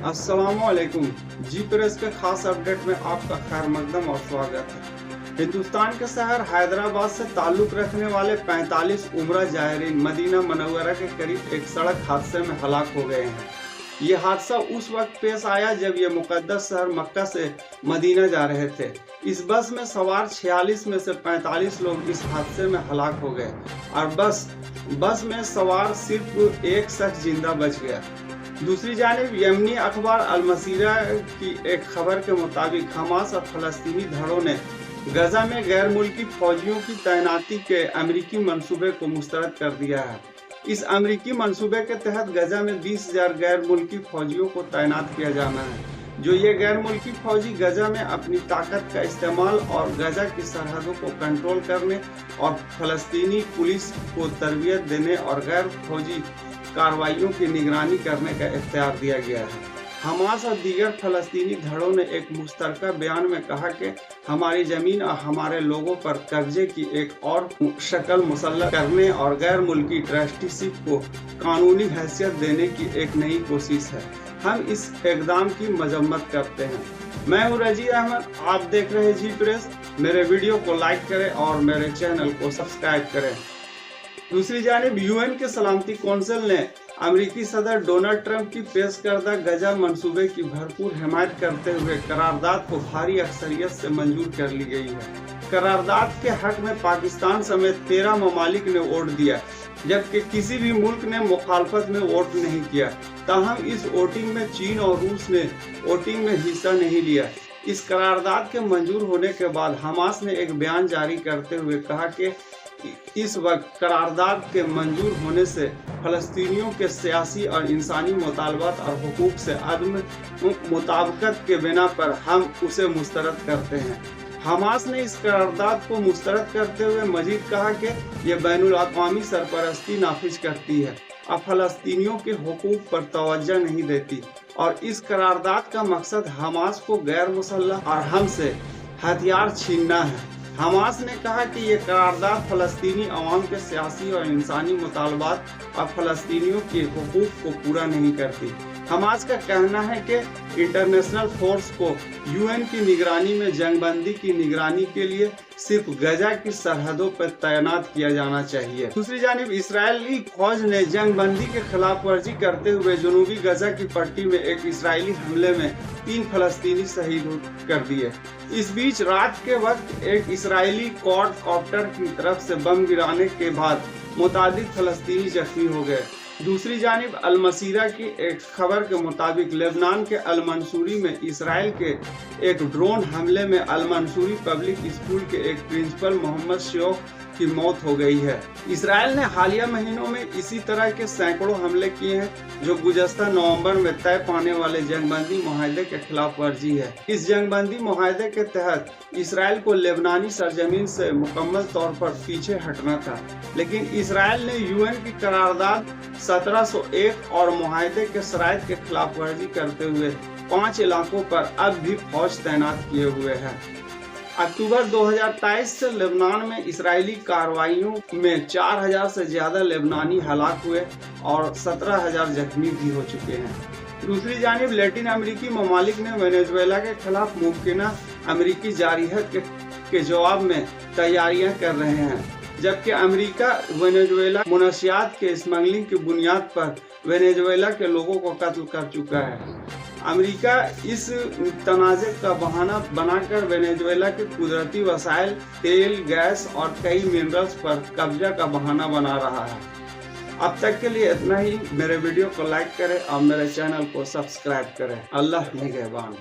अस्सलामुअलैकुम। जी प्रेस के खास अपडेट में आपका खैर मकदम और स्वागत है। हिंदुस्तान के शहर हैदराबाद से ताल्लुक रखने वाले 45 उम्रा जायरीन मदीना मनव्वरा के करीब एक सड़क हादसे में हलाक हो गए हैं। ये हादसा उस वक्त पेश आया जब ये मुकद्दस शहर मक्का से मदीना जा रहे थे। इस बस में सवार 46 में से 45 लोग इस हादसे में हलाक हो गए और बस में सवार सिर्फ एक शख्स जिंदा बच गया। दूसरी जानिब यमनी अखबार अल मसीरा की एक खबर के मुताबिक हमास और फलस्तीनी धड़ों ने गजा में गैर मुल्की फौजियों की तैनाती के अमरीकी मंसूबे को मुस्तरद कर दिया है। इस अमरीकी मंसूबे के तहत गजा में 20,000 गैर मुल्की फौजियों को तैनात किया जाना है। जो ये गैर मुल्की फौजी गजा में अपनी ताकत का इस्तेमाल और गजा की सरहदों को कंट्रोल करने और फलस्तीनी पुलिस को तरबियत देने और गैर फौजी कार्रवाइयों की निगरानी करने का इख्तियार दिया गया है। हमास और दीगर फलस्तीनी धड़ों ने एक मुश्तरका बयान में कहा कि हमारी जमीन और हमारे लोगों पर कब्जे की एक और शक्ल मुसल्लत करने और गैर मुल्की ट्रस्टीशिप को कानूनी हैसियत देने की एक नई कोशिश है। हम इस इक़दाम की मजम्मत करते हैं। मैं हूँ रजी अहमद, आप देख रहे हैं जी प्रेस। मेरे वीडियो को लाइक करें और मेरे चैनल को सब्सक्राइब करें। दूसरी जानिब यूएन के सलामती कौंसिल ने अमेरिकी सदर डोनाल्ड ट्रंप की पेश करदा गजा मंसूबे की भरपूर हिमायत करते हुए करारदाद को भारी अक्सरियत से मंजूर कर ली गई है। करारदाद के हक में पाकिस्तान समेत 13 ममालिक ने वोट दिया, जबकि किसी भी मुल्क ने मुखालफत में वोट नहीं किया। ताहम इस वोटिंग में चीन और रूस ने वोटिंग में हिस्सा नहीं लिया। इस करारदाद के मंजूर होने के बाद हमास ने एक बयान जारी करते हुए कहा कि इस वक्त करारदाद के मंजूर होने से फलस्तीनियों के सियासी और इंसानी मुतालबात और हुकूक से अदम मुताबिकत के बिना पर हम उसे मुस्तरद करते हैं। हमास ने इस करारदाद को मुस्तरद करते हुए मजीद कहा कि यह बैनुल अक़वामी सरपरस्ती नाफिज करती है और फलस्तीनियों के हुकूक पर तवज्जो नहीं देती, और इस करारदाद का मकसद हमास को गैर मुसल्लह और हमसे हथियार छीनना है। हमास ने कहा कि ये करारदाद फलस्तीनी अवाम के सियासी और इंसानी मुतालबात और फलस्तीनियों के हुकूक को पूरा नहीं करती। हमास का कहना है कि इंटरनेशनल फोर्स को यूएन की निगरानी में जंगबंदी की निगरानी के लिए सिर्फ गजा की सरहदों पर तैनात किया जाना चाहिए। दूसरी जानिब इजरायली फौज ने जंगबंदी के खिलाफ वर्जी करते हुए जनूबी गजा की पट्टी में एक इजरायली हमले में 3 फलस्तीनी शहीद कर दिए। इस बीच रात के वक्त एक इजरायली क्वाडकॉप्टर की तरफ से बम गिराने के बाद मुतादिद फलस्तीनी जख्मी हो गए। दूसरी जानिब अल मसीरा की एक खबर के मुताबिक लेबनान के अल मंसूरी में इसराइल के एक ड्रोन हमले में अल मंसूरी पब्लिक स्कूल के एक प्रिंसिपल मोहम्मद शौक की मौत हो गई है। इसराइल ने हालिया महीनों में इसी तरह के सैकड़ों हमले किए हैं जो गुज़श्ता नवंबर में तय पाने वाले जंगबंदी मुआहदे के खिलाफ वर्जी है। इस जंगबंदी मुआहदे के तहत इसराइल को लेबनानी सरजमीन से मुकम्मल तौर पर पीछे हटना था, लेकिन इसराइल ने यूएन की करारदाद 1701 और मुआहदे के शराइत के खिलाफ वर्जी करते हुए 5 इलाकों पर अब भी फौज तैनात किए हुए है। अक्टूबर 2023 से लेबनान में इजरायली कार्रवाइयों में 4000 से ज्यादा लेबनानी हलाक हुए और 17,000 जख्मी भी हो चुके हैं। दूसरी जानिब लैटिन अमेरिकी ममालिक ने वेनेजुएला के खिलाफ मुमकिना अमेरिकी जारहियत के जवाब में तैयारियां कर रहे हैं, जबकि अमेरिका वेनेजुएला मुनशियात के स्मगलिंग की बुनियाद पर वेनेजुएला के लोगों को कत्ल कर चुका है। अमेरिका इस तनाज़े का बहाना बनाकर वेनेजुएला के कुदरती वसाइल, तेल, गैस और कई मिनरल्स पर कब्जा का बहाना बना रहा है। अब तक के लिए इतना ही। मेरे वीडियो को लाइक करें और मेरे चैनल को सब्सक्राइब करें। अल्लाह निगहबान।